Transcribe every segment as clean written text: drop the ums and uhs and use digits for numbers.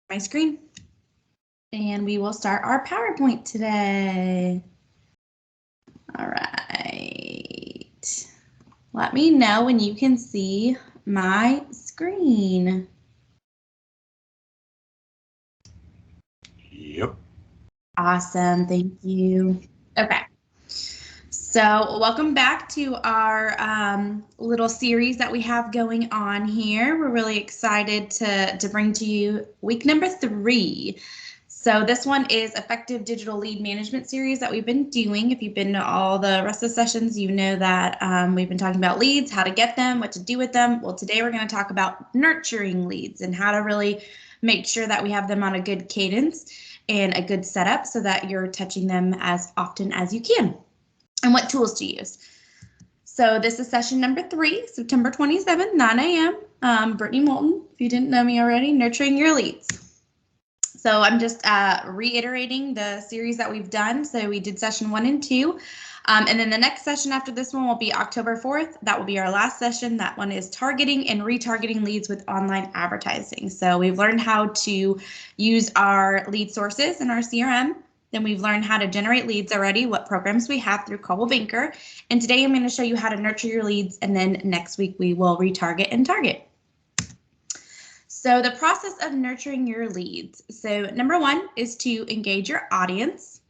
my screen and we will start our PowerPoint today. All right. Let me know when you can see my screen. Yep. Awesome, thank you. Okay. So welcome back to our little series that we have going on here. We're really excited to bring to you week number 3. So this one is Effective Digital Lead Management series that we've been doing. If you've been to all the rest of the sessions, you know that we've been talking about leads, how to get them, what to do with them. Well, today we're going to talk about nurturing leads and how to really make sure that we have them on a good cadence and a good setup so that you're touching them as often as you can. And what tools to use. So this is session number 3, September 27th, 9 a.m. Brittany Moulton, if you didn't know me already, nurturing your leads. So I'm just reiterating the series that we've done. So we did session 1 and 2. And then the next session after this one will be October 4th. That will be our last session. That one is targeting and retargeting leads with online advertising. So we've learned how to use our lead sources in our CRM. Then we've learned how to generate leads already, what programs we have through Coldwell Banker. And today I'm going to show you how to nurture your leads. And then next week we will retarget and target. So the process of nurturing your leads. So number 1 is to engage your audience.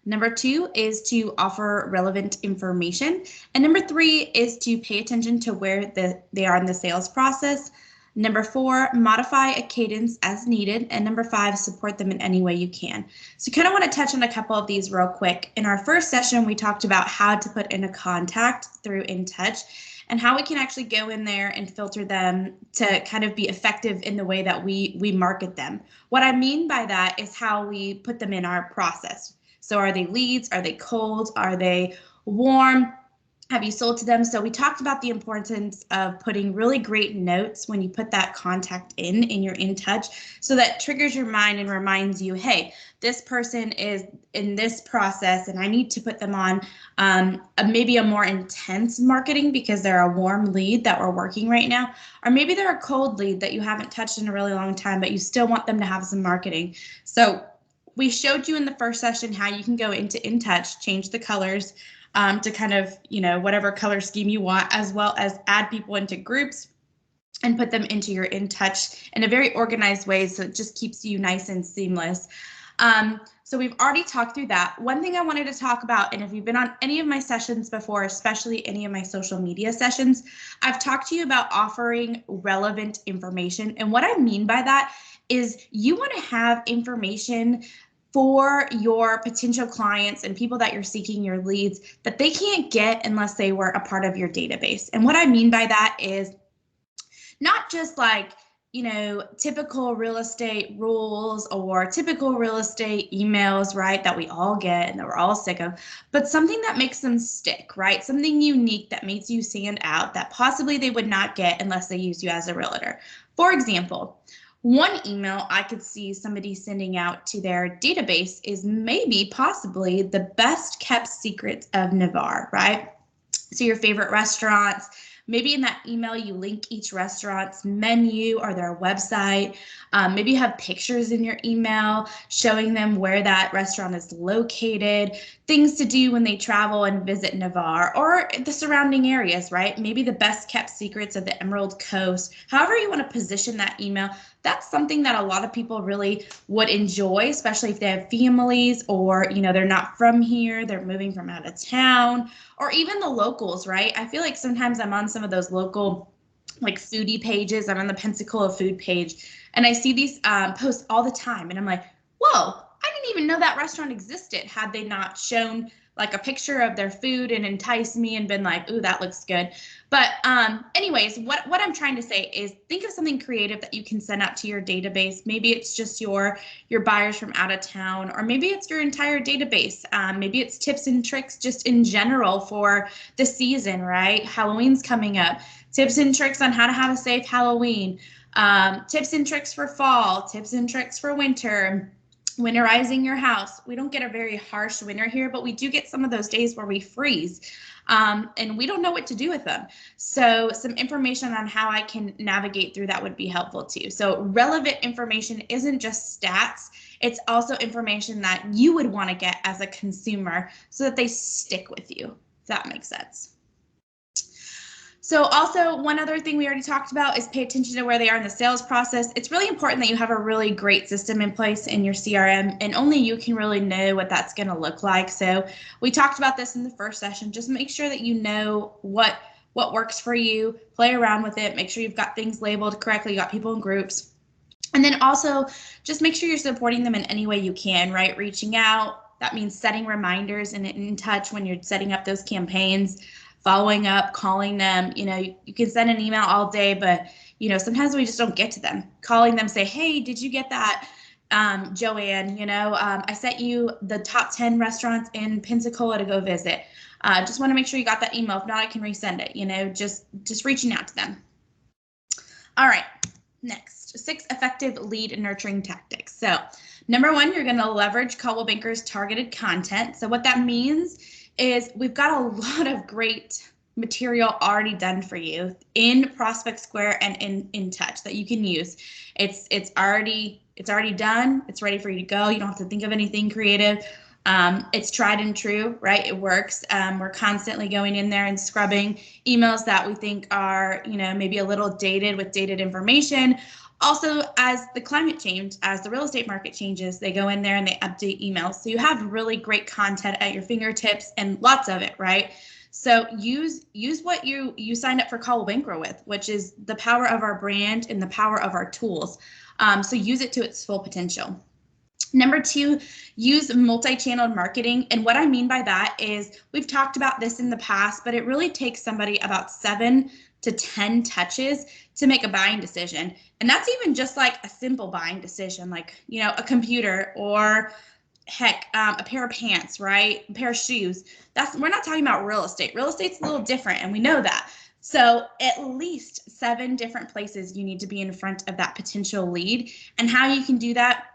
Number 2 is to offer relevant information. And number 3 is to pay attention to where they are in the sales process. Number 4, modify a cadence as needed. And number 5, support them in any way you can. So you kind of want to touch on a couple of these real quick. In our first session, we talked about how to put in a contact through InTouch and how we can actually go in there and filter them to kind of be effective in the way that we market them. What I mean by that is how we put them in our process. So are they leads? Are they cold? Are they warm? Have you sold to them? So we talked about the importance of putting really great notes when you put that contact in your InTouch, so that triggers your mind and reminds you, hey, this person is in this process and I need to put them on maybe a more intense marketing because they're a warm lead that we're working right now, or maybe they're a cold lead that you haven't touched in a really long time, but you still want them to have some marketing. So we showed you in the first session how you can go into InTouch, change the colors, to kind of, whatever color scheme you want, as well as add people into groups and put them into your InTouch in a very organized way, so it just keeps you nice and seamless. So we've already talked through that. One thing I wanted to talk about, and if you've been on any of my sessions before, especially any of my social media sessions, I've talked to you about offering relevant information. And what I mean by that is you want to have information for your potential clients and people that you're seeking your leads that they can't get unless they were a part of your database. And what I mean by that is not just like, typical real estate rules or typical real estate emails, right, that we all get and that we're all sick of, but something that makes them stick, right? Something unique that makes you stand out that possibly they would not get unless they use you as a realtor. For example, one email I could see somebody sending out to their database is maybe possibly the best kept secrets of Navarre, right? So your favorite restaurants, maybe in that email you link each restaurant's menu or their website. Maybe you have pictures in your email showing them where that restaurant is located, things to do when they travel and visit Navarre or the surrounding areas, right? Maybe the best kept secrets of the Emerald Coast. However you want to position that email, that's something that a lot of people really would enjoy, especially if they have families or, they're not from here, they're moving from out of town, or even the locals, right? I feel like sometimes I'm on some of those local like foodie pages. I'm on the Pensacola food page and I see these posts all the time and I'm like, whoa, I didn't even know that restaurant existed had they not shown like a picture of their food and enticed me and been like, ooh, that looks good. But anyways, what I'm trying to say is think of something creative that you can send out to your database. Maybe it's just your buyers from out of town, or maybe it's your entire database. Maybe it's tips and tricks just in general for the season, right? Halloween's coming up. Tips and tricks on how to have a safe Halloween. Tips and tricks for fall. Tips and tricks for winter. Winterizing your house. We don't get a very harsh winter here, but we do get some of those days where we freeze and we don't know what to do with them. So some information on how I can navigate through that would be helpful too. So relevant information isn't just stats, it's also information that you would want to get as a consumer so that they stick with you, if that makes sense. So also one other thing we already talked about is pay attention to where they are in the sales process. It's really important that you have a really great system in place in your CRM, and only you can really know what that's going to look like. So we talked about this in the first session. Just make sure that you know what works for you, play around with it, make sure you've got things labeled correctly, you got people in groups. And then also just make sure you're supporting them in any way you can, right? Reaching out, that means setting reminders and in touch when you're setting up those campaigns. Following up, calling them, you can send an email all day, but, sometimes we just don't get to them. Calling them, say, hey, did you get that, Joanne? I sent you the top 10 restaurants in Pensacola to go visit. Just want to make sure you got that email. If not, I can resend it, just reaching out to them. All right, next, 6 effective lead nurturing tactics. So number 1, you're going to leverage Coldwell Banker's targeted content. So what that means is we've got a lot of great material already done for you in Prospect Square and in Touch that you can use. It's already done. It's ready for you to go. You don't have to think of anything creative. It's tried and true, right? It works. We're constantly going in there and scrubbing emails that we think are, maybe a little dated with dated information. Also, as the climate change, as the real estate market changes, they go in there and they update emails. So you have really great content at your fingertips and lots of it, right? So use what you signed up for Coldwell Banker with, which is the power of our brand and the power of our tools. So use it to its full potential. Number 2, use multi-channel marketing. And what I mean by that is we've talked about this in the past, but it really takes somebody about 7 to 10 touches to make a buying decision. And that's even just like a simple buying decision, like, a computer or heck, a pair of pants, right? A pair of shoes. We're not talking about real estate. Real estate's a little different, and we know that. So at least 7 different places you need to be in front of that potential lead. And how you can do that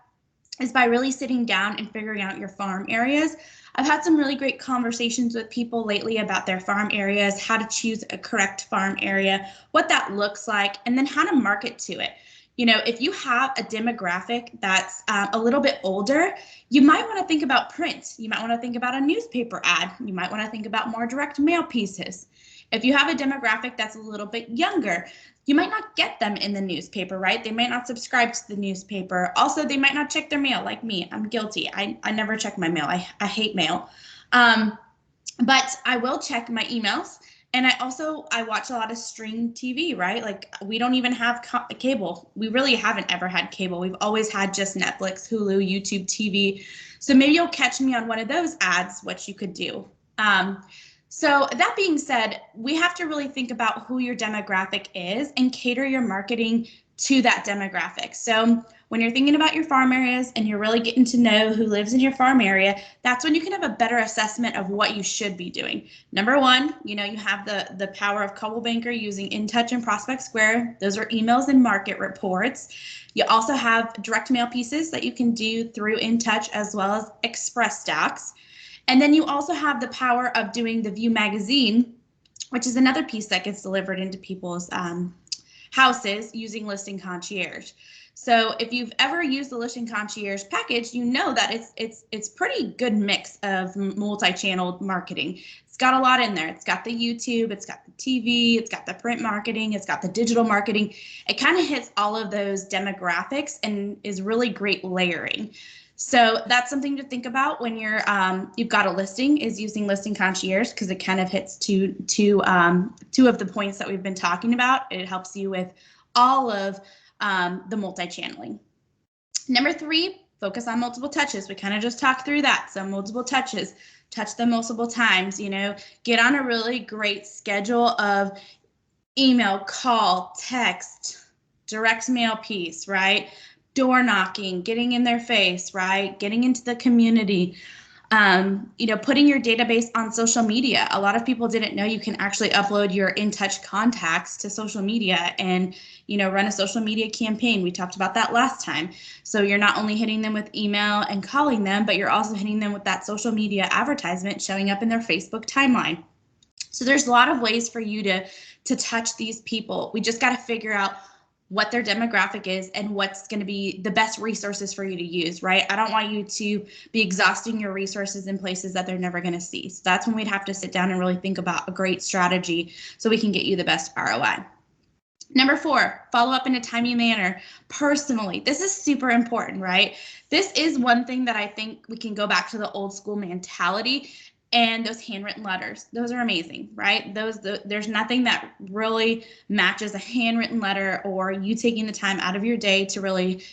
is by really sitting down and figuring out your farm areas. I've had some really great conversations with people lately about their farm areas, how to choose a correct farm area, what that looks like, and then how to market to it. If you have a demographic that's a little bit older, you might want to think about print. You might want to think about a newspaper ad. You might want to think about more direct mail pieces. If you have a demographic that's a little bit younger, you might not get them in the newspaper, right? They might not subscribe to the newspaper. Also, they might not check their mail like me. I'm guilty. I never check my mail. I hate mail. But I will check my emails. And I watch a lot of stream TV, right? Like we don't even have cable. We really haven't ever had cable. We've always had just Netflix, Hulu, YouTube TV. So maybe you'll catch me on one of those ads, which you could do. So that being said, we have to really think about who your demographic is and cater your marketing to that demographic. So when you're thinking about your farm areas and you're really getting to know who lives in your farm area, that's when you can have a better assessment of what you should be doing. Number 1, you have the power of Coldwell Banker using InTouch and Prospect Square. Those are emails and market reports. You also have direct mail pieces that you can do through InTouch as well as Express Docs. And then you also have the power of doing the View magazine, which is another piece that gets delivered into people's houses using Listing Concierge. So if you've ever used the Listing Concierge package, you know that it's pretty good mix of multi-channel marketing. It's got a lot in there. It's got the YouTube, it's got the TV, it's got the print marketing, it's got the digital marketing. It kind of hits all of those demographics and is really great layering. So that's something to think about when you've got a listing, is using Listing Concierge, because it kind of hits two of the points that we've been talking about. It helps you with all of the multi-channeling. Number 3, focus on multiple touches. We kind of just talked through that. So multiple touches, touch them multiple times, get on a really great schedule of email, call, text, direct mail piece, right? Door knocking, getting in their face, right? Getting into the community. Putting your database on social media. A lot of people didn't know you can actually upload your InTouch contacts to social media and, run a social media campaign. We talked about that last time. So you're not only hitting them with email and calling them, but you're also hitting them with that social media advertisement showing up in their Facebook timeline. So there's a lot of ways for you to touch these people. We just got to figure out what their demographic is and what's going to be the best resources for you to use, right? I don't want you to be exhausting your resources in places that they're never going to see. So that's when we'd have to sit down and really think about a great strategy so we can get you the best ROI. Number 4, follow up in a timely manner personally. This is super important, right? This is one thing that I think we can go back to the old school mentality. And those handwritten letters, those are amazing, right? There's nothing that really matches a handwritten letter or you taking the time out of your day to really,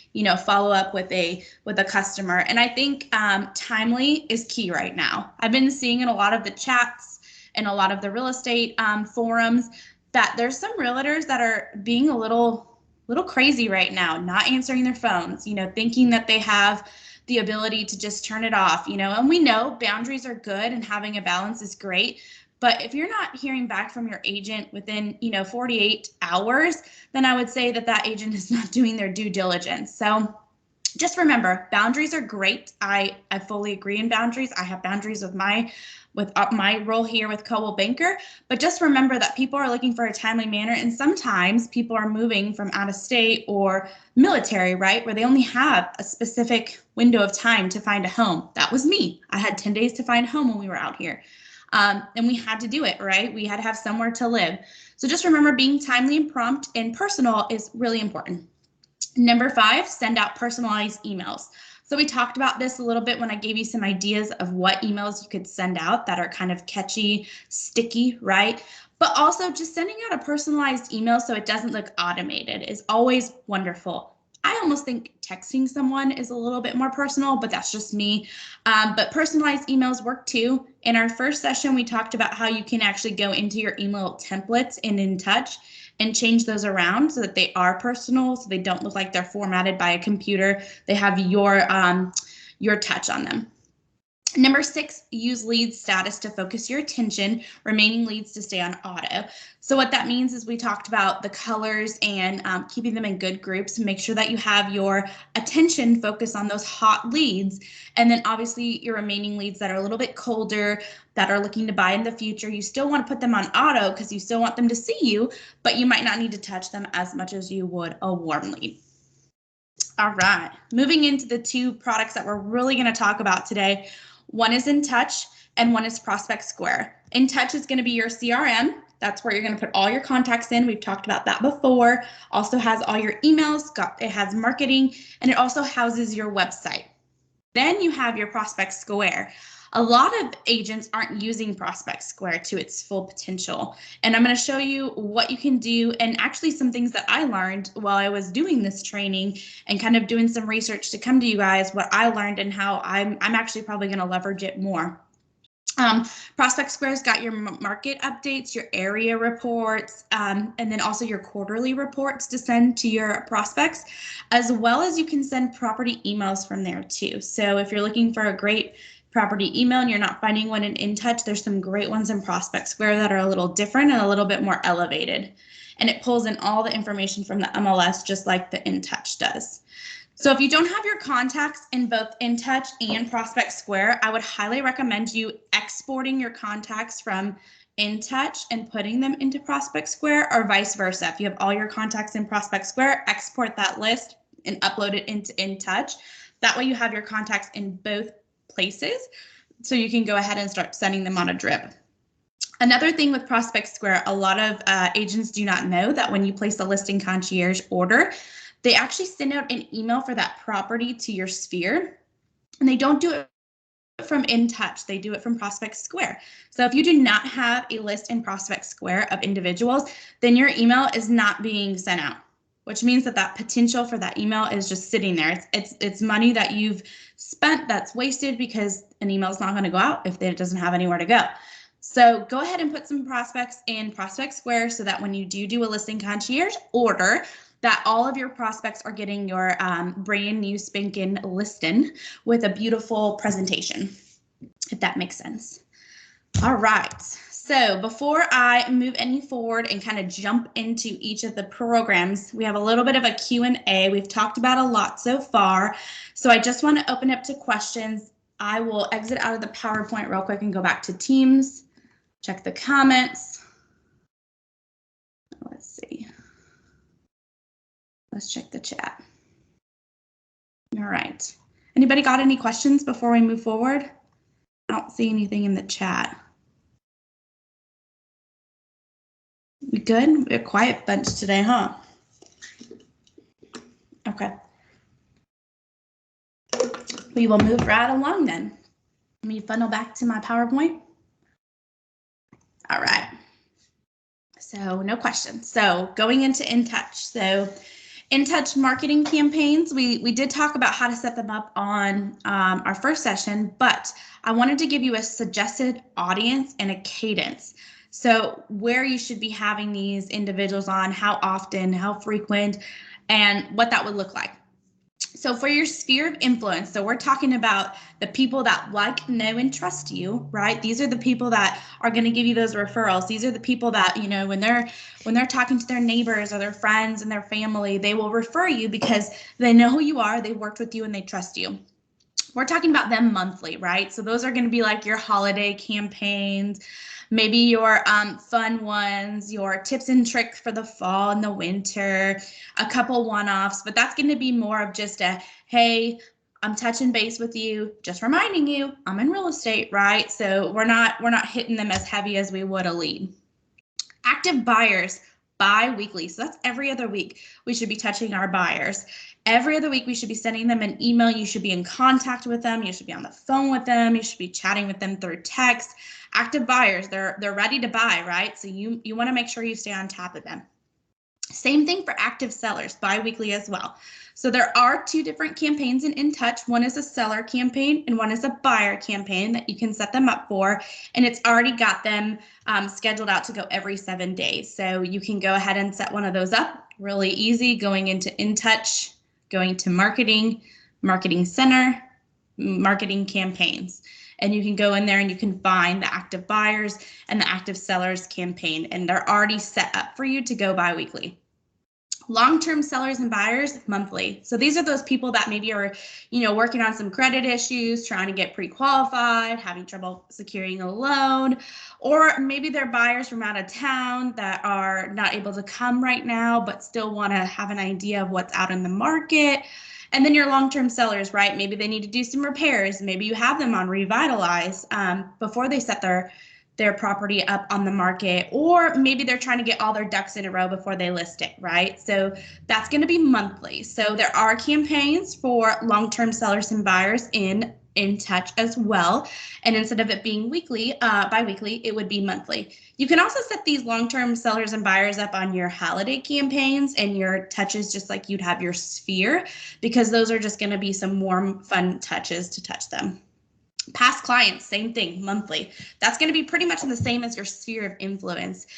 follow up with a customer. And I think timely is key right now. I've been seeing in a lot of the chats and a lot of the real estate forums that there's some realtors that are being a little crazy right now, not answering their phones, thinking that they have the ability to just turn it off, and we know boundaries are good and having a balance is great. But if you're not hearing back from your agent within, 48 hours, then I would say that agent is not doing their due diligence. So just remember, boundaries are great. I fully agree in boundaries. I have boundaries with my role here with Coldwell Banker, but just remember that people are looking for a timely manner, and sometimes people are moving from out of state or military, right, where they only have a specific window of time to find a home. That was me. I had 10 days to find a home when we were out here, and we had to do it, right? We had to have somewhere to live. So just remember, being timely and prompt and personal is really important. Number 5, send out personalized emails. So we talked about this a little bit when I gave you some ideas of what emails you could send out that are kind of catchy, sticky, right? But also just sending out a personalized email so it doesn't look automated is always wonderful. I almost think texting someone is a little bit more personal, but that's just me. But personalized emails work too. In our first session, we talked about how you can actually go into your email templates in InTouch and change those around so that they are personal, so they don't look like they're formatted by a computer. They have your touch on them. Number 6, use lead status to focus your attention, remaining leads to stay on auto. So what that means is we talked about the colors and keeping them in good groups. Make sure that you have your attention focused on those hot leads. And then obviously your remaining leads that are a little bit colder, that are looking to buy in the future, you still want to put them on auto because you still want them to see you, but you might not need to touch them as much as you would a warm lead. All right, moving into the 2 products that we're really going to talk about today. One is InTouch and one is Prospect Square. InTouch is going to be your CRM. That's where you're going to put all your contacts in. We've talked about that before. Also has all your emails, it has marketing, and it also houses your website. Then you have your Prospect Square. A lot of agents aren't using Prospect Square to its full potential. And I'm going to show you what you can do and actually some things that I learned while I was doing this training and kind of doing some research to come to you guys, what I learned and how I'm actually probably going to leverage it more. Prospect Square's got your market updates, your area reports, and then also your quarterly reports to send to your prospects, as well as you can send property emails from there too. So if you're looking for a great property email and you're not finding one in InTouch, there's some great ones in Prospect Square that are a little different and a little bit more elevated. And it pulls in all the information from the MLS just like the InTouch does. So if you don't have your contacts in both InTouch and Prospect Square, I would highly recommend you exporting your contacts from InTouch and putting them into Prospect Square, or vice versa. If you have all your contacts in Prospect Square, export that list and upload it into InTouch. That way you have your contacts in both places, so you can go ahead and start sending them on a drip. Another thing with Prospect Square, a lot of agents do not know that when you place a listing concierge order, they actually send out an email for that property to your sphere, and they don't do it from InTouch. They do it from Prospect Square. So if you do not have a list in Prospect Square of individuals, then your email is not being sent out, which means that potential for that email is just sitting there. It's money that you've spent that's wasted because an email is not going to go out if it doesn't have anywhere to go. So go ahead and put some prospects in Prospect Square so that when you do a listing concierge order, that all of your prospects are getting your brand new spanking listing with a beautiful presentation. if that makes sense. All right. So before I move any forward and kind of jump into each of the programs, we have a little bit of a Q&A. We've talked about a lot so far. So I just want to open up to questions. I will exit out of the PowerPoint real quick and go back to Teams, check the comments. Let's see. Let's check the chat. All right. Anybody got any questions before we move forward? I don't see anything in the chat. We good? We're a quiet bunch today, huh? Okay. We will move right along then. Let me funnel back to my PowerPoint. All right. So no questions. So going into InTouch. So InTouch marketing campaigns, we did talk about how to set them up on our first session, but I wanted to give you a suggested audience and a cadence. So where you should be having these individuals on, how often, how frequent, and what that would look like. So for your sphere of influence, so we're talking about the people that like, know, and trust you, right? These are the people that are going to give you those referrals. These are the people that, you know, when they're talking to their neighbors or their friends and their family, they will refer you because they know who you are, they worked with you, and they trust you. We're talking about them monthly, right? So those are going to be like your holiday campaigns, maybe your fun ones, your tips and tricks for the fall and the winter, a couple one-offs, but that's going to be more of just a, hey, I'm touching base with you, just reminding you I'm in real estate, right? So we're not hitting them as heavy as we would a lead. Active buyers, bi-weekly. So that's every other week we should be touching our buyers. Every other week we should be sending them an email. You should be in contact with them. You should be on the phone with them. You should be chatting with them through text. Active buyers, they're ready to buy, right? So you want to make sure you stay on top of them. Same thing for active sellers, bi-weekly as well. So there are two different campaigns in InTouch. One is a seller campaign and one is a buyer campaign that you can set them up for. And it's already got them scheduled out to go every 7 days. So you can go ahead and set one of those up. Really easy, going into InTouch, going to marketing, marketing center, marketing campaigns. And you can go in there and you can find the active buyers and the active sellers campaign, and they're already set up for you to go bi-weekly. Long-term sellers and buyers, monthly. So these are those people that maybe are, you know, working on some credit issues, trying to get pre-qualified, having trouble securing a loan, or maybe they're buyers from out of town that are not able to come right now, but still want to have an idea of what's out in the market. And then your long-term sellers, right? Maybe they need to do some repairs. Maybe you have them on Revitalize before they set their property up on the market, or maybe they're trying to get all their ducks in a row before they list it, right? So that's going to be monthly. So there are campaigns for long-term sellers and buyers in InTouch as well. And instead of it being weekly, bi-weekly, it would be monthly. You can also set these long-term sellers and buyers up on your holiday campaigns and your touches, just like you'd have your sphere, because those are just going to be some warm, fun touches to touch them. Past clients, same thing, monthly. That's going to be pretty much the same as your sphere of influence.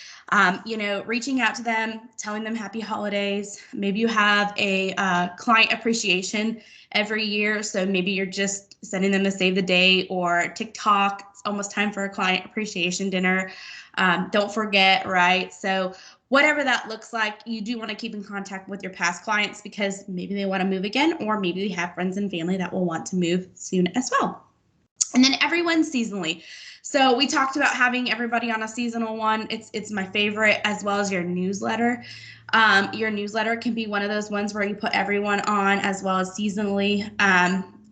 You know, reaching out to them, telling them happy holidays. Maybe you have a client appreciation every year. So maybe you're just sending them a save the date or TikTok. It's almost time for a client appreciation dinner. Don't forget, right? So whatever that looks like, you do want to keep in contact with your past clients because maybe they want to move again, or maybe they have friends and family that will want to move soon as well. And then everyone seasonally. So we talked about having everybody on a seasonal one. It's my favorite, as well as your newsletter. Your newsletter can be one of those ones where you put everyone on as well as seasonally.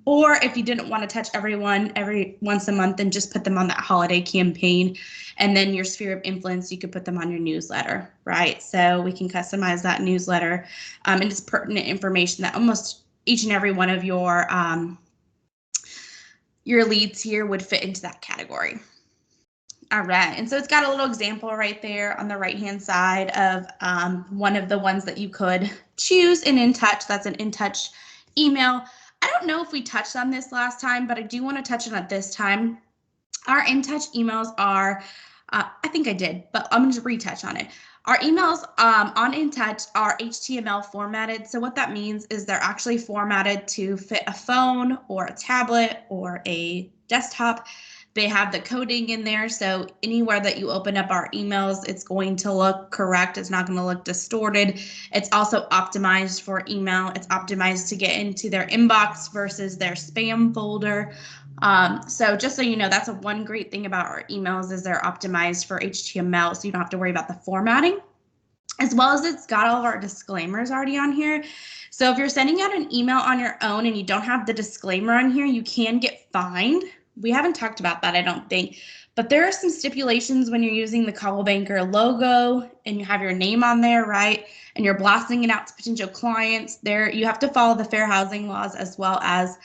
Or if you didn't want to touch everyone every once a month, then just put them on that holiday campaign. And then your sphere of influence, you could put them on your newsletter, right? So we can customize that newsletter and it's pertinent information that almost each and every one of your leads here would fit into that category. All right, and so it's got a little example right there on the right-hand side of one of the ones that you could choose in InTouch. That's an InTouch email. I don't know if we touched on this last time, but I do want to touch on it this time. Our InTouch emails are, I think I did, but I'm going to retouch on it. Our emails on InTouch are HTML formatted. So what that means is they're actually formatted to fit a phone or a tablet or a desktop. They have the coding in there, so anywhere that you open up our emails, it's going to look correct. It's not going to look distorted. It's also optimized for email. It's optimized to get into their inbox versus their spam folder. So just so you know, that's one great thing about our emails is they're optimized for HTML, so you don't have to worry about the formatting. As well as it's got all of our disclaimers already on here. So if you're sending out an email on your own and you don't have the disclaimer on here, you can get fined. We haven't talked about that, I don't think, but there are some stipulations when you're using the Coldwell Banker logo and you have your name on there, right? And you're blasting it out to potential clients. There, you have to follow the fair housing laws as well as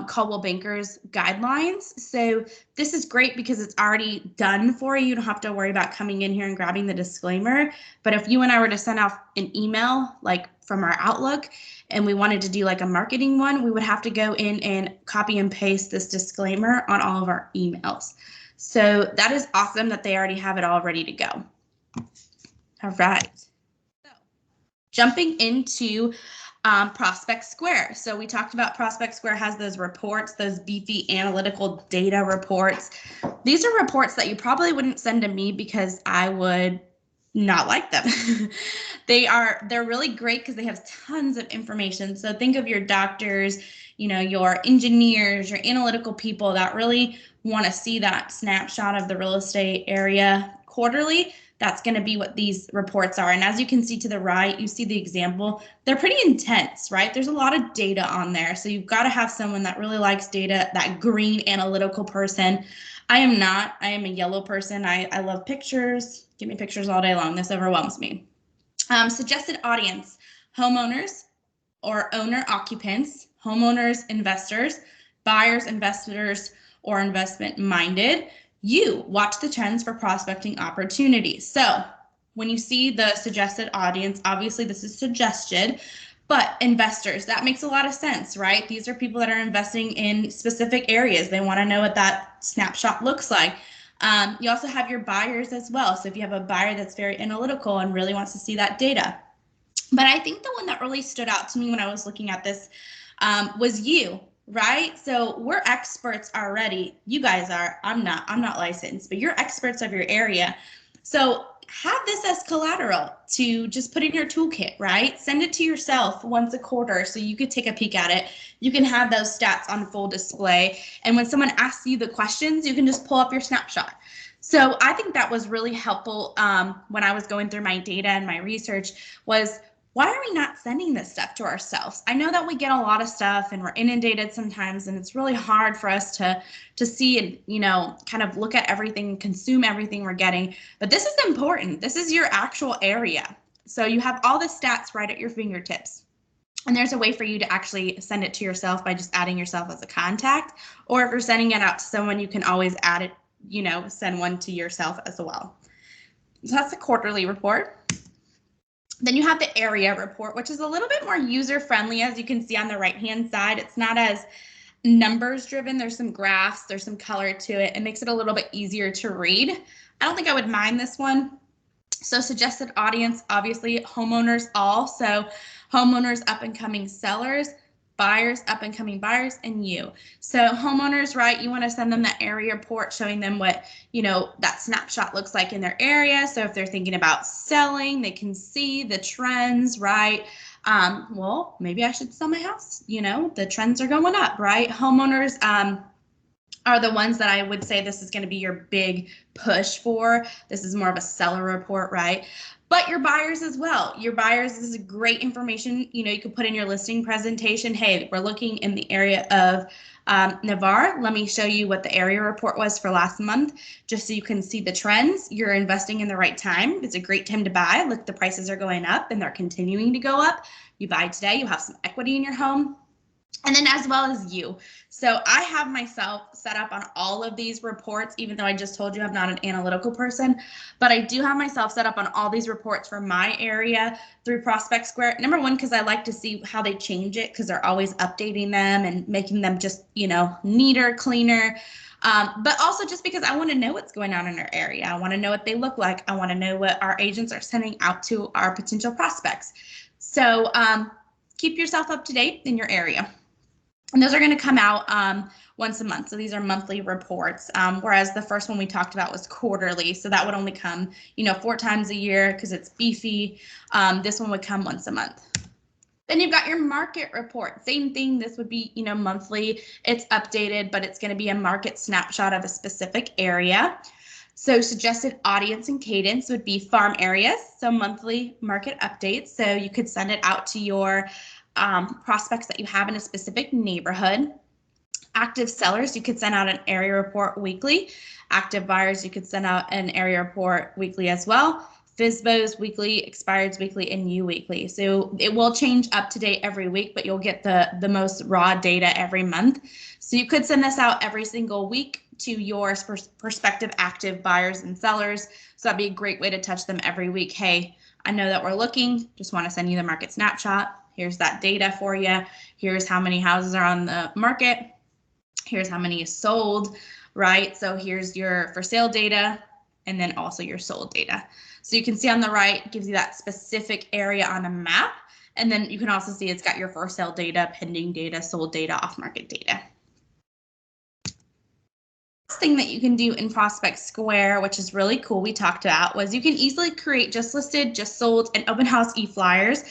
Coldwell Banker's guidelines. So this is great because it's already done for you. You don't have to worry about coming in here and grabbing the disclaimer. But if you and I were to send out an email like from our Outlook and we wanted to do like a marketing one, we would have to go in and copy and paste this disclaimer on all of our emails. So that is awesome that they already have it all ready to go. All right. So jumping into Prospect Square. So we talked about Prospect Square has those reports, those beefy analytical data reports. These are reports that you probably wouldn't send to me because I would not like them. They're really great because they have tons of information. So think of your doctors, you know, your engineers, your analytical people that really want to see that snapshot of the real estate area quarterly. That's going to be what these reports are. And as you can see to the right, you see the example. They're pretty intense, right? There's a lot of data on there. So you've got to have someone that really likes data, that green analytical person. I am not. I am a yellow person. I love pictures. Give me pictures all day long. This overwhelms me. Suggested audience, homeowners or owner occupants, homeowners, investors, buyers, investors, or investment minded. You watch the trends for prospecting opportunities. So when you see the suggested audience, obviously this is suggested, but investors, that makes a lot of sense, right? These are people that are investing in specific areas. They want to know what that snapshot looks like. You also have your buyers as well. So if you have a buyer that's very analytical and really wants to see that data. But I think the one that really stood out to me when I was looking at this was you. Right? So we're experts already. You guys are. I'm not licensed, but you're experts of your area. So have this as collateral to just put in your toolkit, right? Send it to yourself once a quarter so you could take a peek at it. You can have those stats on full display. And when someone asks you the questions, you can just pull up your snapshot. So I think that was really helpful when I was going through my data and my research was, why are we not sending this stuff to ourselves? I know that we get a lot of stuff and we're inundated sometimes, and it's really hard for us to see and, you know, kind of look at everything, consume everything we're getting. But this is important. This is your actual area. So you have all the stats right at your fingertips. And there's a way for you to actually send it to yourself by just adding yourself as a contact. Or if you're sending it out to someone, you can always add it, you know, send one to yourself as well. So that's the quarterly report. Then you have the area report, which is a little bit more user-friendly, as you can see on the right-hand side. It's not as numbers-driven. There's some graphs, there's some color to it. It makes it a little bit easier to read. I don't think I would mind this one. So suggested audience, obviously homeowners all. So homeowners, up-and-coming sellers, buyers, up-and-coming buyers, and you. So homeowners, right, you want to send them that area report showing them what, you know, that snapshot looks like in their area. So if they're thinking about selling, they can see the trends, right? Well, maybe I should sell my house. You know, the trends are going up, right? Homeowners are the ones that I would say this is going to be your big push for. This is more of a seller report, right? But your buyers as well. Your buyers, this is great information. You know, you could put in your listing presentation. Hey, we're looking in the area of Navarre. Let me show you what the area report was for last month, just so you can see the trends. You're investing in the right time. It's a great time to buy. Look, the prices are going up and they're continuing to go up. You buy today, you have some equity in your home. And then as well as you. So I have myself set up on all of these reports, even though I just told you I'm not an analytical person, but I do have myself set up on all these reports for my area through Prospect Square. Number one, because I like to see how they change it, because they're always updating them and making them just, you know, neater, cleaner. But also just because I want to know what's going on in our area. I want to know what they look like. I want to know what our agents are sending out to our potential prospects. So keep yourself up to date in your area. And those are going to come out once a month. So these are monthly reports, whereas the first one we talked about was quarterly. So that would only come, 4 times a year because it's beefy. This one would come once a month. Then you've got your market report. Same thing. This would be, monthly. It's updated, but it's going to be a market snapshot of a specific area. So suggested audience and cadence would be farm areas. So monthly market updates. So you could send it out to your prospects that you have in a specific neighborhood. Active sellers, you could send out an area report weekly. Active buyers, you could send out an area report weekly as well. FSBOs weekly, expireds weekly, and U weekly. So it will change up to date every week, but you'll get the most raw data every month. So you could send this out every single week to your prospective active buyers and sellers. So that'd be a great way to touch them every week. Hey, I know that we're looking, just want to send you the market snapshot. Here's that data for you. Here's how many houses are on the market. Here's how many is sold, right? So here's your for sale data and then also your sold data. So you can see on the right, gives you that specific area on a map. And then you can also see it's got your for sale data, pending data, sold data, off market data. Thing that you can do in Prospect Square, which is really cool, we talked about, was you can easily create just listed, just sold, and open house e-flyers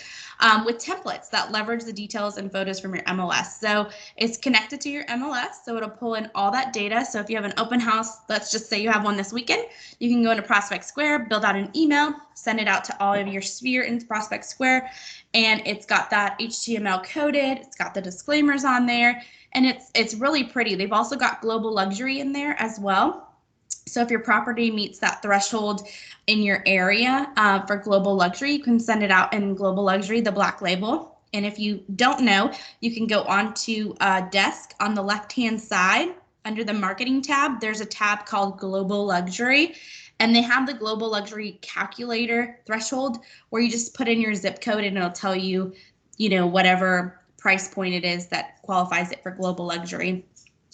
with templates that leverage the details and photos from your MLS. So it's connected to your MLS, so it'll pull in all that data. So if you have an open house, let's just say you have one this weekend, you can go into Prospect Square, build out an email, send it out to all of your sphere in Prospect Square, and it's got that HTML coded, it's got the disclaimers on there, and it's really pretty. They've also got global luxury in there as well. So if your property meets that threshold in your area for global luxury, you can send it out in global luxury, the black label. And if you don't know, you can go on to desk on the left-hand side under the marketing tab. There's a tab called global luxury, and they have the global luxury calculator threshold where you just put in your zip code and it'll tell you, whatever price point it is that qualifies it for global luxury.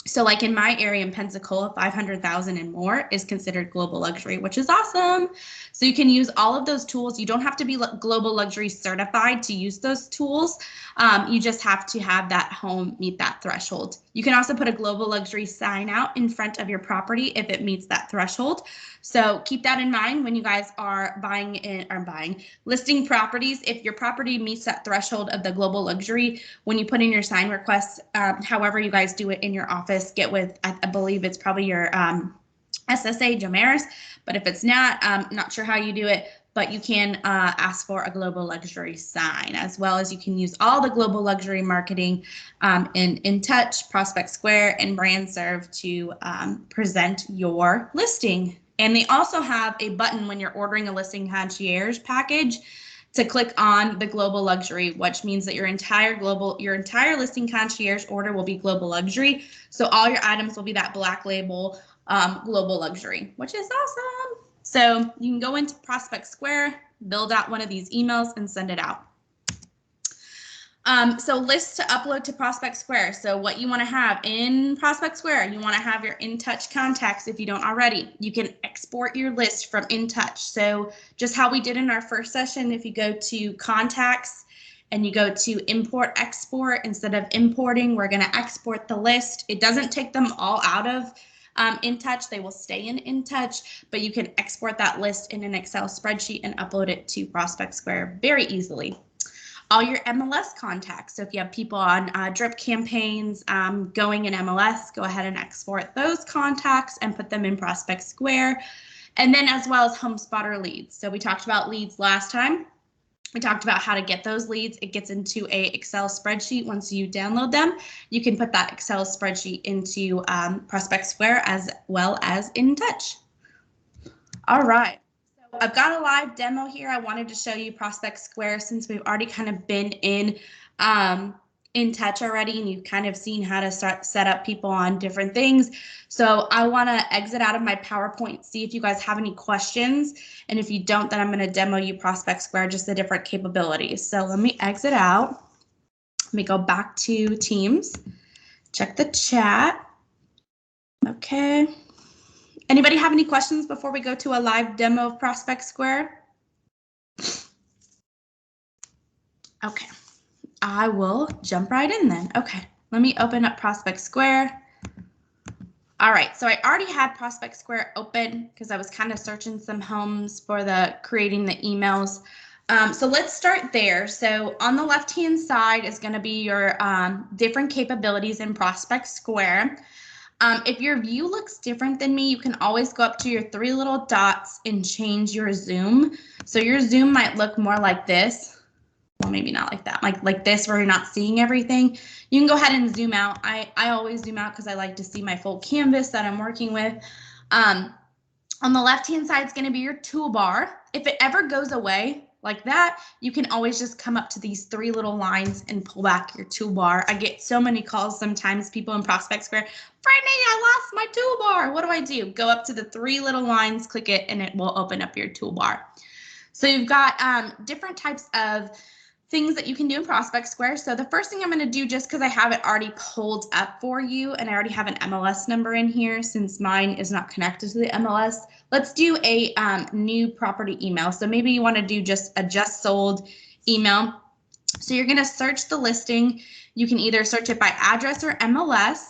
So like in my area in Pensacola, 500,000 and more is considered global luxury, which is awesome. So you can use all of those tools. You don't have to be global luxury certified to use those tools. You just have to have that home meet that threshold. You can also put a global luxury sign out in front of your property if it meets that threshold. So keep that in mind when you guys are listing properties. If your property meets that threshold of the global luxury, when you put in your sign request, however you guys do it in your office, get with, I believe it's probably your SSA Jomaris, but if it's not, not sure how you do it, but you can ask for a global luxury sign, as well as you can use all the global luxury marketing in InTouch, Prospect Square, and BrandServe to present your listing. And they also have a button when you're ordering a listing concierge package to click on the global luxury, which means that your entire listing concierge order will be global luxury. So all your items will be that black label global luxury, which is awesome. So you can go into Prospect Square, build out one of these emails, and send it out. So lists to upload to Prospect Square. So what you want to have in Prospect Square, you want to have your InTouch contacts if you don't already. You can export your list from InTouch. So just how we did in our first session, if you go to contacts and you go to import export, instead of importing, we're going to export the list. It doesn't take them all out of InTouch. They will stay in InTouch, but you can export that list in an Excel spreadsheet and upload it to Prospect Square very easily. All your MLS contacts. So if you have people on drip campaigns going in MLS, go ahead and export those contacts and put them in Prospect Square. And then as well as HomeSpotter leads. So we talked about leads last time. We talked about how to get those leads. It gets into a Excel spreadsheet. Once you download them, you can put that Excel spreadsheet into Prospect Square as well as InTouch. All right. I've got a live demo here. I wanted to show you Prospect Square since we've already kind of been in InTouch already, and you've kind of seen how to start set up people on different things. So I want to exit out of my PowerPoint, see if you guys have any questions. And if you don't, then I'm going to demo you Prospect Square, just the different capabilities. So let me exit out. Let me go back to Teams, check the chat. Okay. Anybody have any questions before we go to a live demo of Prospect Square? Okay, I will jump right in then. Okay, Let me open up Prospect Square. All right, so I already had Prospect Square open because I was kind of searching some homes for creating the emails. So let's start there. So on the left-hand side is going to be your different capabilities in Prospect Square. If your view looks different than me, you can always go up to your three little dots and change your zoom. So your zoom might look more like this. Well, maybe not like that, like this where you're not seeing everything. You can go ahead and zoom out. I always zoom out because I like to see my full canvas that I'm working with. On the left-hand side is going to be your toolbar. If it ever goes away like that, you can always just come up to these three little lines and pull back your toolbar. I get so many calls sometimes, people in Prospect Square, Brittany, I lost my toolbar. What do I do? Go up to the three little lines, click it, and it will open up your toolbar. So you've got different types of things that you can do in Prospect Square. So the first thing I'm going to do, just because I have it already pulled up for you and I already have an MLS number in here since mine is not connected to the MLS, let's do a new property email. So maybe you want to do just a just sold email. So you're going to search the listing. You can either search it by address or MLS.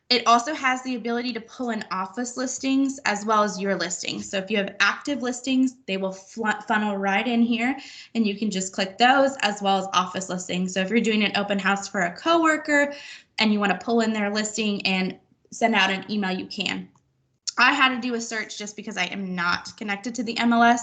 It also has the ability to pull in office listings as well as your listings. So if you have active listings, they will funnel right in here and you can just click those as well as office listings. So if you're doing an open house for a coworker and you want to pull in their listing and send out an email, you can. I had to do a search just because I am not connected to the MLS.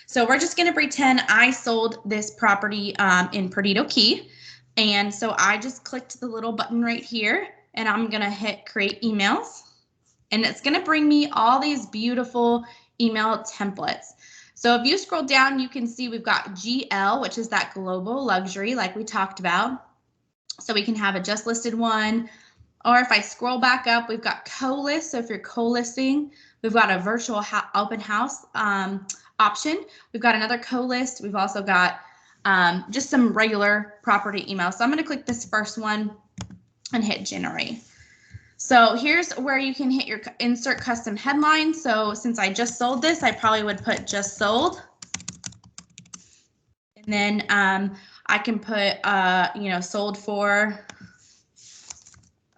So we're just going to pretend I sold this property in Perdido Key. And so I just clicked the little button right here. And I'm going to hit create emails, and it's going to bring me all these beautiful email templates. So if you scroll down, you can see we've got GL, which is that global luxury like we talked about. So we can have a just listed one, or if I scroll back up, we've got co-list. So if you're co-listing, we've got a virtual open house option. We've got another co-list. We've also got just some regular property emails. So I'm going to click this first one and hit generate. So here's where you can hit your insert custom headline. So since I just sold this, I probably would put just sold. And then I can put, sold for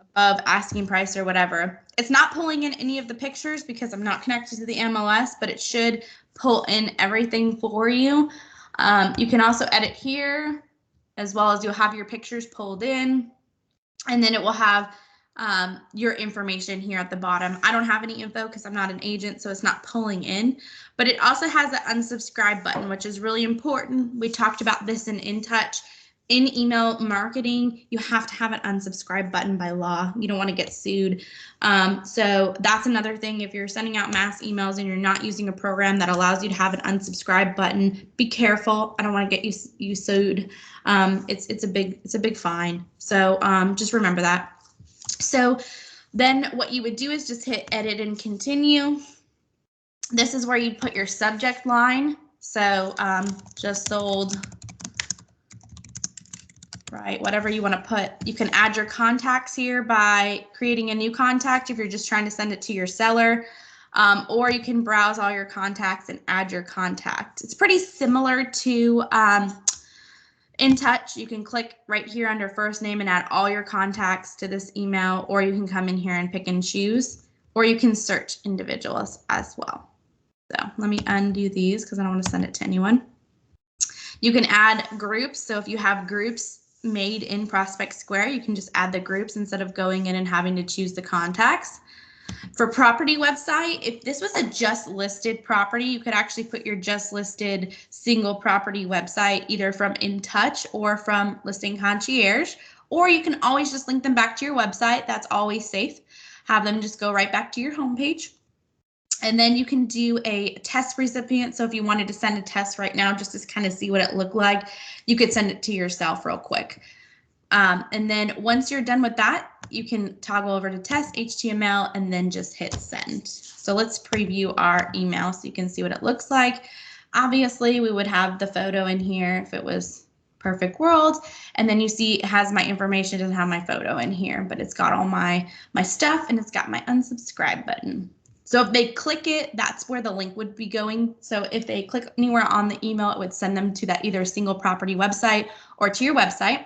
above asking price or whatever. It's not pulling in any of the pictures because I'm not connected to the MLS, but it should pull in everything for you. You can also edit here as well as you'll have your pictures pulled in. And then it will have your information here at the bottom. I don't have any info because I'm not an agent, so it's not pulling in. But it also has an unsubscribe button, which is really important. We talked about this in InTouch. In email marketing, you have to have an unsubscribe button by law. You don't want to get sued. So that's another thing. If you're sending out mass emails and you're not using a program that allows you to have an unsubscribe button, be careful. I don't want to get you sued. It's a big fine. So just remember that. So then what you would do is just hit edit and continue. This is where you put your subject line. So just sold. Right, whatever you want to put. You can add your contacts here by creating a new contact if you're just trying to send it to your seller, or you can browse all your contacts and add your contact. It's pretty similar to InTouch. You can click right here under first name and add all your contacts to this email, or you can come in here and pick and choose, or you can search individuals as well. So let me undo these because I don't want to send it to anyone. You can add groups. So if you have groups made in Prospect Square, you can just add the groups instead of going in and having to choose the contacts. For property website, if this was a just listed property, you could actually put your just listed single property website either from InTouch or from Listing Concierge, or you can always just link them back to your website. That's always safe. Have them just go right back to your homepage. And then you can do a test recipient. So if you wanted to send a test right now, just to kind of see what it looked like, you could send it to yourself real quick. And then once you're done with that, you can toggle over to test HTML and then just hit send. So let's preview our email so you can see what it looks like. Obviously, we would have the photo in here if it was perfect world. And then you see it has my information, it doesn't have my photo in here, but it's got all my stuff and it's got my unsubscribe button. So if they click it, that's where the link would be going. So if they click anywhere on the email, it would send them to that either single property website or to your website.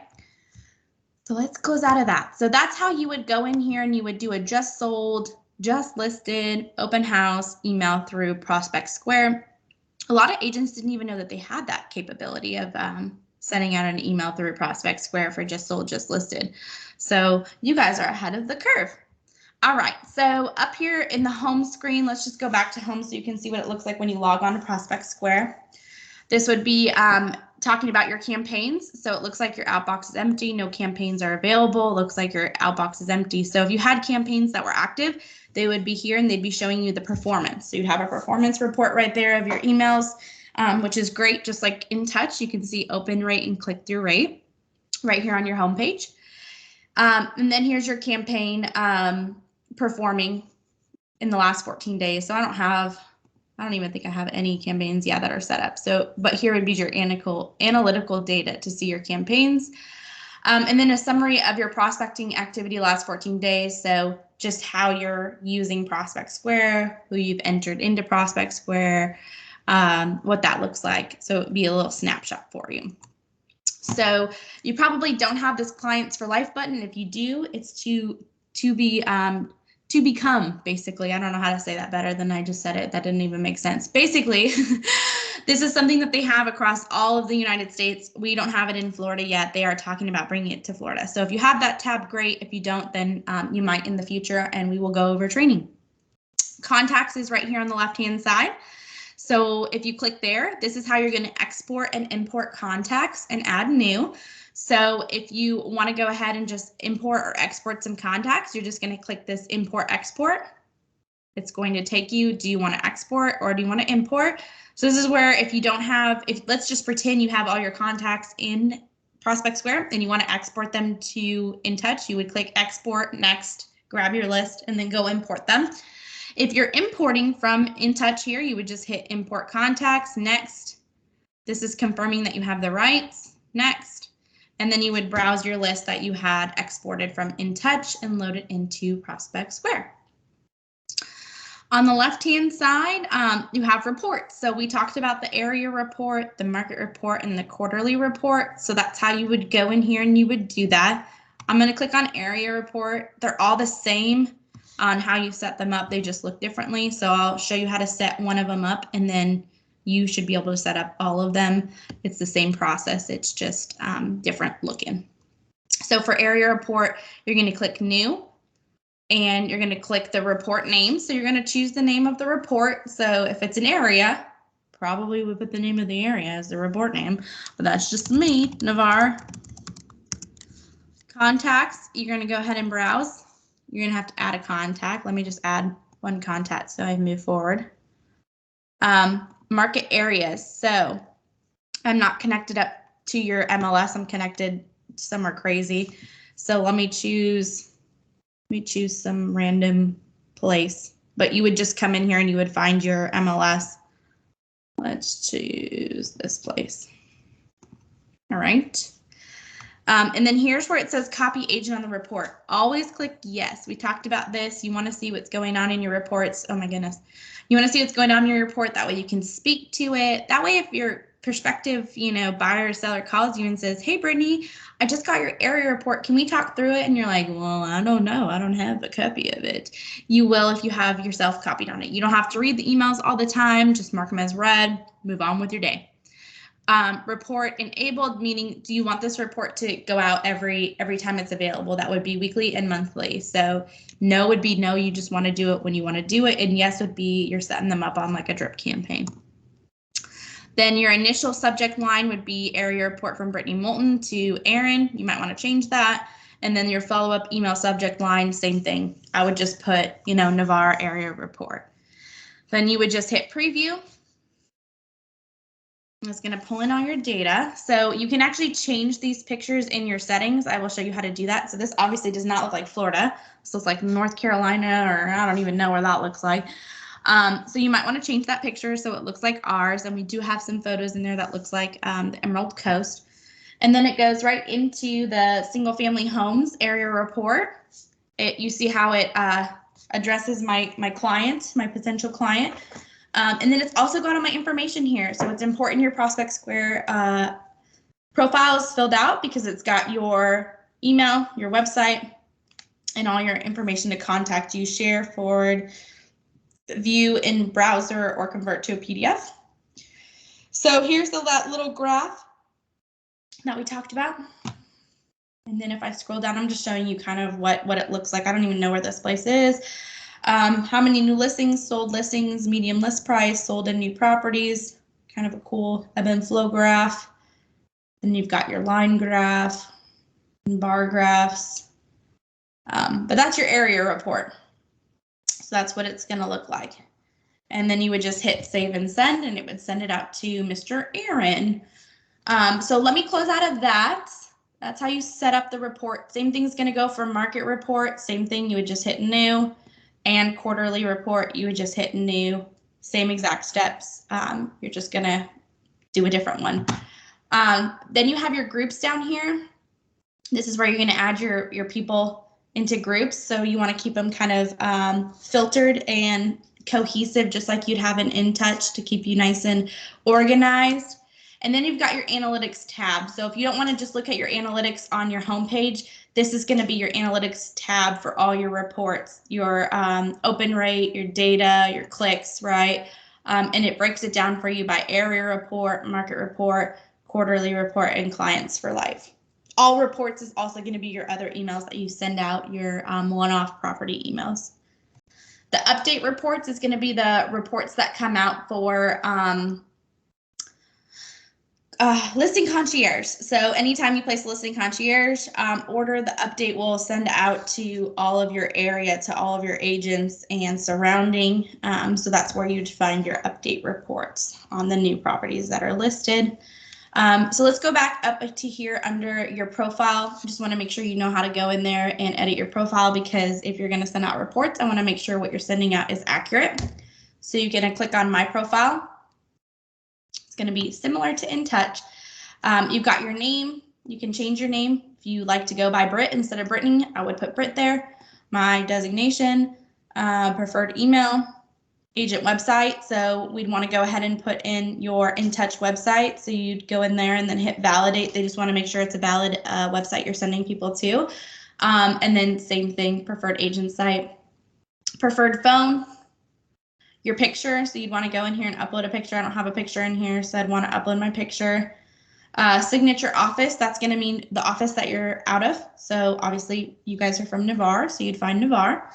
So let's close out of that. So that's how you would go in here and you would do a just sold, just listed, open house, email through Prospect Square. A lot of agents didn't even know that they had that capability of sending out an email through Prospect Square for just sold, just listed. So you guys are ahead of the curve. All right, so up here in the home screen, let's just go back to home so you can see what it looks like when you log on to Prospect Square. This would be talking about your campaigns. So it looks like your outbox is empty. No campaigns are available. It looks like your outbox is empty. So if you had campaigns that were active, they would be here and they'd be showing you the performance. So you'd have a performance report right there of your emails, which is great. Just like in Touch, you can see open rate and click-through rate right here on your homepage. And then here's your campaign performing in the last 14 days. So I don't even think I have any campaigns yet that are set up. So, but here would be your analytical data to see your campaigns. And then a summary of your prospecting activity last 14 days. So just how you're using Prospect Square, who you've entered into Prospect Square, what that looks like. So it would be a little snapshot for you. So you probably don't have this Clients for Life button. If you do, it's to become, basically. I don't know how to say that better than I just said it. That didn't even make sense. Basically, this is something that they have across all of the United States. We don't have it in Florida yet. They are talking about bringing it to Florida. So if you have that tab, great. If you don't, then you might in the future, and we will go over training. Contacts is right here on the left-hand side. So if you click there, this is how you're going to export and import contacts and add new. So if you want to go ahead and just import or export some contacts, you're just going to click this import export. It's going to take you, do you want to export or do you want to import? So this is where if you don't have, let's just pretend you have all your contacts in Prospect Square and you want to export them to InTouch, you would click export, next, grab your list, and then go import them. If you're importing from InTouch here, you would just hit import contacts, next. This is confirming that you have the rights, next. And then you would browse your list that you had exported from InTouch and load it into Prospect Square. On the left-hand side, you have reports. So we talked about the area report, the market report, and the quarterly report. So that's how you would go in here and you would do that. I'm going to click on area report. They're all the same on how you set them up. They just look differently. So I'll show you how to set one of them up, and then you should be able to set up all of them. It's the same process. It's just different looking. So for area report, you're going to click new, and you're going to click the report name. So you're going to choose the name of the report. So if it's an area, probably would put the name of the area as the report name, but that's just me, Navarre. Contacts, you're going to go ahead and browse. You're going to have to add a contact. Let me just add one contact so I move forward. Market areas. So I'm not connected up to your MLS. I'm connected somewhere crazy. So let me choose some random place. But you would just come in here and you would find your MLS. Let's choose this place. All right. And then here's where it says copy agent on the report. Always click yes. We talked about this. You want to see what's going on in your reports. Oh my goodness. You want to see what's going on in your report. That way you can speak to it. That way if your prospective, buyer or seller calls you and says, hey, Brittany, I just got your area report. Can we talk through it? And you're like, well, I don't know. I don't have a copy of it. You will if you have yourself copied on it. You don't have to read the emails all the time. Just mark them as read. Move on with your day. Report enabled, meaning do you want this report to go out every time it's available? That would be weekly and monthly. So no would be no, you just want to do it when you want to do it. And yes would be you're setting them up on like a drip campaign. Then your initial subject line would be area report from Brittany Moulton to Aaron. You might want to change that. And then your follow-up email subject line, same thing. I would just put, Navarre area report. Then you would just hit preview. It's going to pull in all your data. So you can actually change these pictures in your settings. I will show you how to do that. So this obviously does not look like Florida. This looks like North Carolina, or I don't even know where that looks like. So you might want to change that picture so it looks like ours. And we do have some photos in there that looks like the Emerald Coast. And then it goes right into the single family homes area report. You see how it addresses my client, my potential client. And then it's also got all my information here. So it's important your Prospect Square profile is filled out because it's got your email, your website, and all your information to contact you, share, forward, view in browser, or convert to a PDF. So here's that little graph that we talked about. And then if I scroll down, I'm just showing you kind of what it looks like. I don't even know where this place is. How many new listings, sold listings, median list price, sold in new properties, kind of a cool ebb and flow graph. Then you've got your line graph and bar graphs. But that's your area report. So that's what it's going to look like. And then you would just hit save and send, and it would send it out to Mr. Aaron. So let me close out of that. That's how you set up the report. Same thing's going to go for market report. Same thing, you would just hit new, and quarterly report, you would just hit new. Same exact steps. You're just going to do a different one. Then you have your groups down here. This is where you're going to add your people into groups. So you want to keep them kind of filtered and cohesive, just like you'd have an InTouch to keep you nice and organized. And then you've got your analytics tab. So if you don't want to just look at your analytics on your homepage, this is going to be your analytics tab for all your reports, your open rate, your data, your clicks, right? And it breaks it down for you by area report, market report, quarterly report, and clients for life. All reports is also going to be your other emails that you send out, your one-off property emails. The update reports is going to be the reports that come out for listing concierge. So anytime you place a listing concierge order, the update will send out to all of your area, to all of your agents and surrounding. So that's where you'd find your update reports on the new properties that are listed. So let's go back up to here under your profile. Just want to make sure you know how to go in there and edit your profile, because if you're going to send out reports, I want to make sure what you're sending out is accurate. So you're going to click on my profile. It's going to be similar to InTouch. You've got your name. You can change your name. If you like to go by Britt instead of Brittany, I would put Britt there. My designation, preferred email, agent website. So we'd want to go ahead and put in your InTouch website. So you'd go in there and then hit validate. They just want to make sure it's a valid website you're sending people to. And then same thing, preferred agent site, preferred phone, your picture. So you'd want to go in here and upload a picture. I don't have a picture in here, so I'd want to upload my picture. Signature office, that's going to mean the office that you're out of. So obviously you guys are from Navarre, so you'd find Navarre.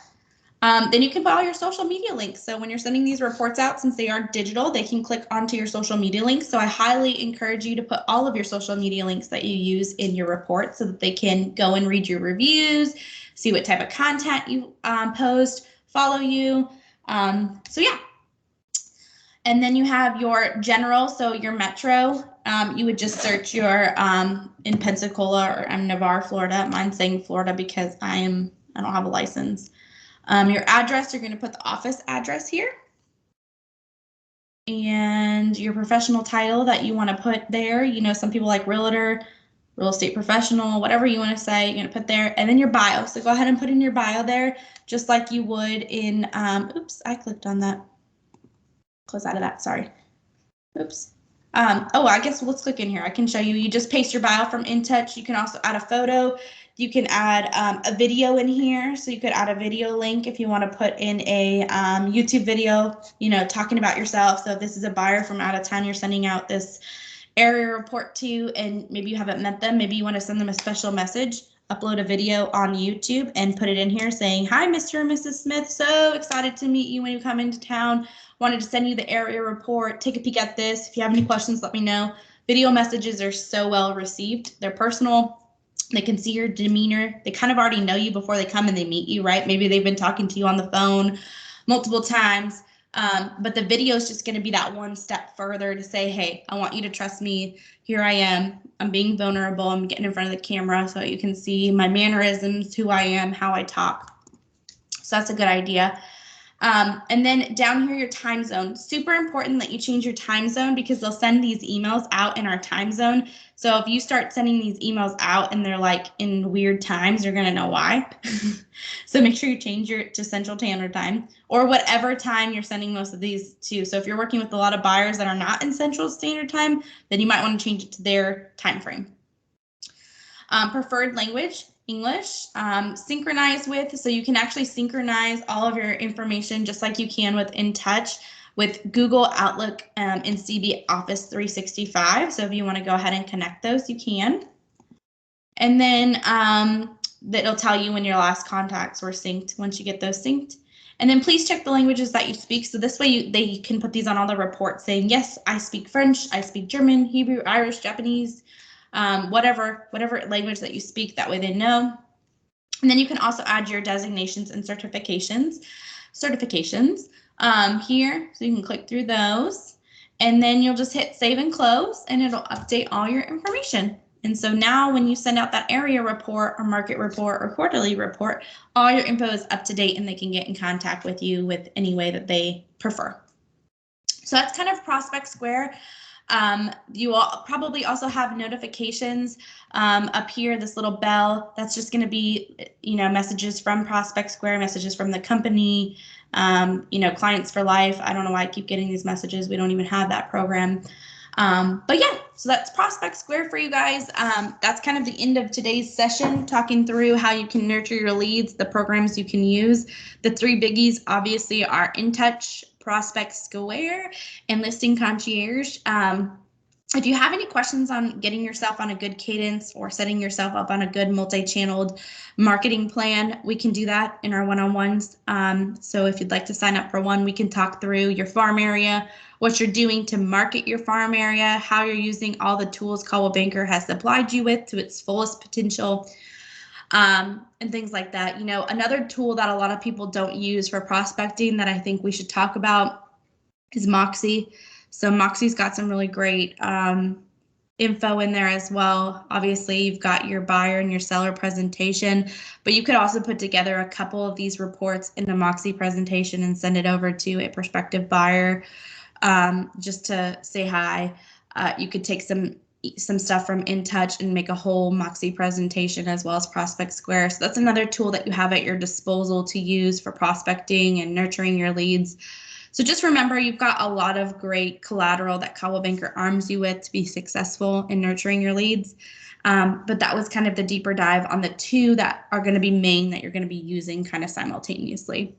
Then you can put all your social media links. So when you're sending these reports out, since they are digital, they can click onto your social media links. So I highly encourage you to put all of your social media links that you use in your report so that they can go and read your reviews, see what type of content you post, follow you. So yeah. And then you have your general, so your metro. You would just search your in Pensacola, or I'm Navarre, Florida. Mine's saying Florida because I don't have a license. Your address, you're going to put the office address here. And your professional title that you want to put there. You know, some people like realtor, real estate professional, whatever you want to say, you're going to put there. And then your bio. So go ahead and put in your bio there, just like you would in, oops, I clicked on that. Close out of that, sorry. Oops. Oh, I guess let's click in here. I can show you. You just paste your bio from InTouch. You can also add a photo. You can add a video in here. So you could add a video link if you want to put in a YouTube video, you know, talking about yourself. So if this is a buyer from out of town, you're sending out this area report to, and maybe you haven't met them. Maybe you want to send them a special message. Upload a video on YouTube and put it in here saying, hi, Mr. and Mrs. Smith. So excited to meet you when you come into town. Wanted to send you the area report. Take a peek at this. If you have any questions, let me know. Video messages are so well received. They're personal. They can see your demeanor. They kind of already know you before they come and they meet you, right? Maybe they've been talking to you on the phone multiple times. But the video is just going to be that one step further to say, hey, I want you to trust me. Here I am. I'm being vulnerable. I'm getting in front of the camera so you can see my mannerisms, who I am, how I talk. So that's a good idea. And then down here, your time zone. Super important that you change your time zone because they'll send these emails out in our time zone. So if you start sending these emails out and they're like in weird times, you're going to know why. So make sure you change to Central Standard Time or whatever time you're sending most of these to. So if you're working with a lot of buyers that are not in Central Standard Time, then you might want to change it to their time frame. Preferred language. English, synchronize with, so you can actually synchronize all of your information just like you can with InTouch with Google, Outlook, and CB Office 365. So if you want to go ahead and connect those, you can. And then that'll tell you when your last contacts were synced once you get those synced. And then please check the languages that you speak. So this way they can put these on all the reports saying, yes, I speak French, I speak German, Hebrew, Irish, Japanese, whatever language that you speak, that way they know. And then you can also add your designations and certifications here. So you can click through those and then you'll just hit save and close and it'll update all your information. And so now when you send out that area report or market report or quarterly report, all your info is up to date and they can get in contact with you with any way that they prefer. So that's kind of Prospect Square. You will probably also have notifications up here, this little bell. That's just going to be, messages from Prospect Square, messages from the company, clients for life. I don't know why I keep getting these messages. We don't even have that program. But yeah, so that's Prospect Square for you guys. That's kind of the end of today's session, talking through how you can nurture your leads, the programs you can use. The 3 biggies obviously are InTouch, Prospect Square, and Listing Concierge. If you have any questions on getting yourself on a good cadence or setting yourself up on a good multi-channeled marketing plan, we can do that in our one-on-ones. So if you'd like to sign up for one, we can talk through your farm area, what you're doing to market your farm area, how you're using all the tools Coldwell Banker has supplied you with to its fullest potential, and things like that. Another tool that a lot of people don't use for prospecting that I think we should talk about is Moxie. So Moxie's got some really great info in there as well. Obviously, you've got your buyer and your seller presentation, but you could also put together a couple of these reports in a Moxie presentation and send it over to a prospective buyer just to say hi. You could take some stuff from InTouch and make a whole Moxie presentation as well as Prospect Square. So that's another tool that you have at your disposal to use for prospecting and nurturing your leads. So just remember, you've got a lot of great collateral that Coldwell Banker arms you with to be successful in nurturing your leads. But that was kind of the deeper dive on the 2 that are going to be main that you're going to be using kind of simultaneously.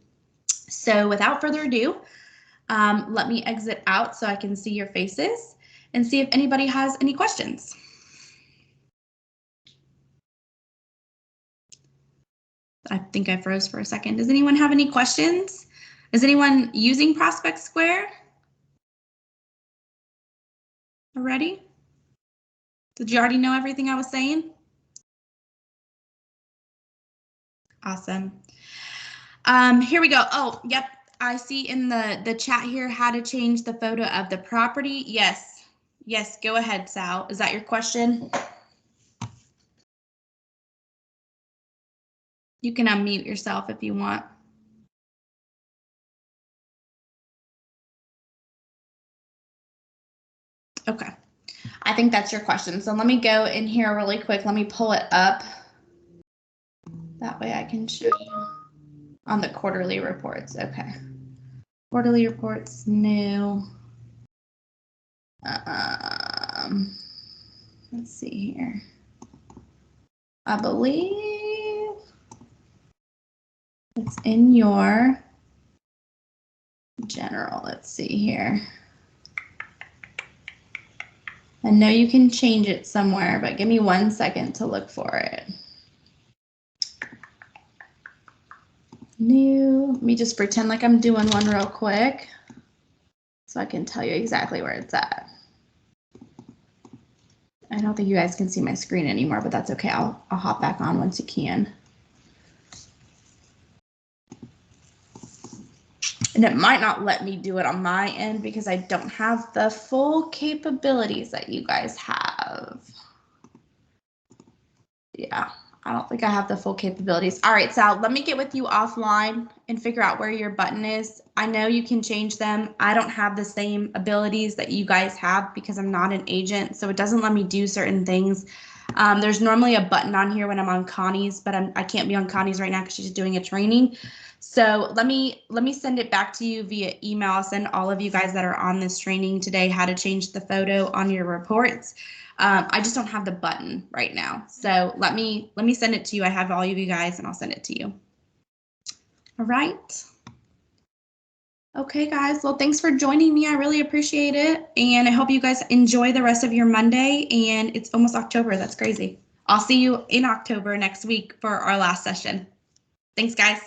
So without further ado, let me exit out so I can see your faces and see if anybody has any questions. I think I froze for a second. Does anyone have any questions? Is anyone using Prospect Square already? Did you already know everything I was saying? Awesome. Here we go. Oh, yep. I see in the chat here how to change the photo of the property. Yes. Yes, go ahead, Sal. Is that your question? You can unmute yourself if you want. Okay. I think that's your question. So let me go in here really quick. Let me pull it up. That way I can show you on the quarterly reports. Okay. Quarterly reports, new. Let's see here. I believe it's in your general. Let's see here. I know you can change it somewhere, but give me 1 second to look for it. New. Let me just pretend like I'm doing one real quick so I can tell you exactly where it's at. I don't think you guys can see my screen anymore, but that's okay. I'll hop back on once you can. And it might not let me do it on my end because I don't have the full capabilities that you guys have. Yeah, I don't think I have the full capabilities. All right, Sal, let me get with you offline and figure out where your button is. I know you can change them. I don't have the same abilities that you guys have because I'm not an agent, so it doesn't let me do certain things. There's normally a button on here when I'm on Connie's, but I can't be on Connie's right now because she's doing a training. So let me send it back to you via email. I'll send all of you guys that are on this training today how to change the photo on your reports. I just don't have the button right now. So let me send it to you. I have all of you guys and I'll send it to you. All right. Okay, guys. Well, thanks for joining me. I really appreciate it. And I hope you guys enjoy the rest of your Monday. And it's almost October. That's crazy. I'll see you in October next week for our last session. Thanks, guys.